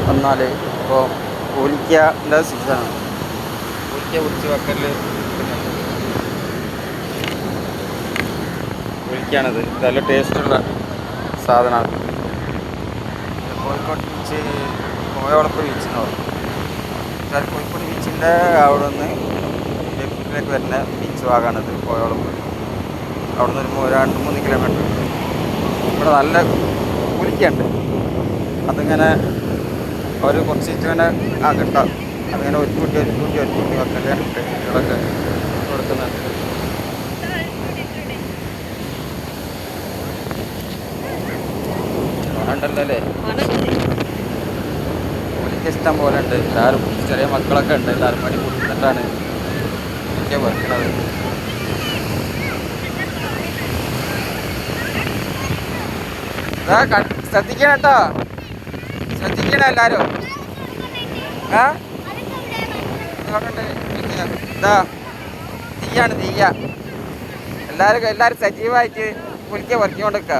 വന്നാൽ ഇപ്പോൾ കൂലിക്കൻ്റെ സീസണാണ്. കൂലിക്ക പിടിച്ച് വെക്കൽ കൂലിക്കാണിത്. നല്ല ടേസ്റ്റുള്ള സാധനമാണ്. കോഴിക്കോട് ബീച്ച് കോയോളപ്പ് ബീച്ചിനാവും. കോഴിക്കോട് ബീച്ചിൻ്റെ അവിടെ നിന്ന് ബേപ്പൂരിലേക്ക് വരുന്ന ബീച്ച് ഭാഗമാണിത്. കോയോളപ്പ് അവിടെ നിന്ന് ഒരു 2-3 കിലോമീറ്റർ. ഇവിടെ നല്ല കൂലിക്കുണ്ട്. അതിങ്ങനെ ഒരു കുറച്ച് ഇങ്ങനെ കിട്ടാം. അതിങ്ങനെ ഒരു കുട്ടി വെക്കല്ലേ ഇതൊക്കെ കൊടുക്കുന്നുണ്ട്. ഉണ്ടല്ലോ അല്ലേ? കൂലിക്ക് ഇഷ്ടം പോലെ ഉണ്ട്. എല്ലാവരും ചെറിയ മക്കളൊക്കെ ഉണ്ട്. എല്ലാവരും പണി കൊടുത്തിട്ടാണ് കൂലിക്ക വെക്കണത്. ശ്രദ്ധിക്കണം കേട്ടോ, ശ്രദ്ധിക്കണം എല്ലാരും. ഇതാ തീയാണ്, തീയ. എല്ലാരും സജീവമായിട്ട് പുലിക്ക പറിക്കൊണ്ടിരിക്ക.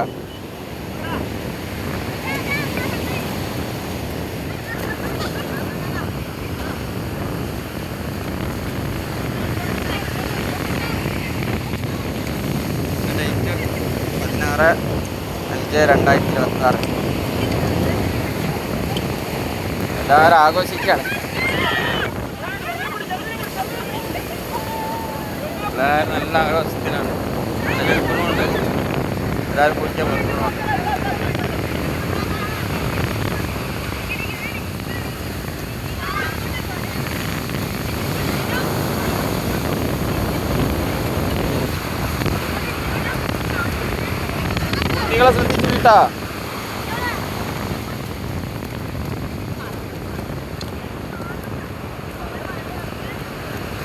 ഡേറ്റ് 16/5/2026. എല്ലാവരും ആഘോഷിക്കുകയാണ്. എല്ലാവരും നല്ല ആഘോഷത്തിലാണ്. കേൾക്കണമുണ്ട്, എല്ലാവരും കുളിക്കാൻ കേൾക്കണമുണ്ട്. കുട്ടികളെ ശ്രദ്ധിച്ചു കേട്ടാ.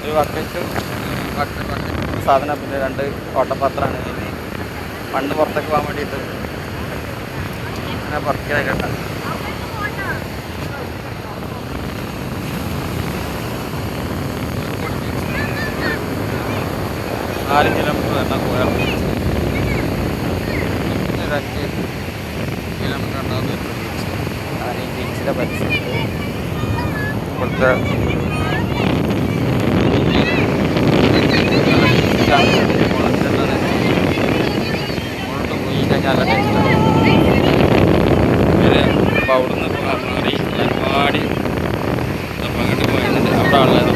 ഒരു ബക്കറ്റും സാധനം, പിന്നെ 2 ഓട്ടപാത്രമാണ്. മണ്ണ് പുറത്തേക്ക് പോകാൻ വേണ്ടിയിട്ട് അങ്ങനെ പുറത്തേക്ക് കേട്ടോ. 4 കിലോമീറ്റർ വരണം കോയാളം. 5 കിലോമീറ്റർ ഉണ്ടാകുന്ന ഒരു ബീച്ച്. ഞാൻ ഈ ബീച്ചിൻ്റെ പരിസരത്ത് ഇപ്പോഴത്തെ പോയി കഴിഞ്ഞാൽ നല്ല ടേസ്റ്റാണ്. അപ്പോൾ അവിടെ നിന്ന് മാറി മാടി അങ്ങോട്ട് പോയിട്ട് അവിടെ ആളുകൾ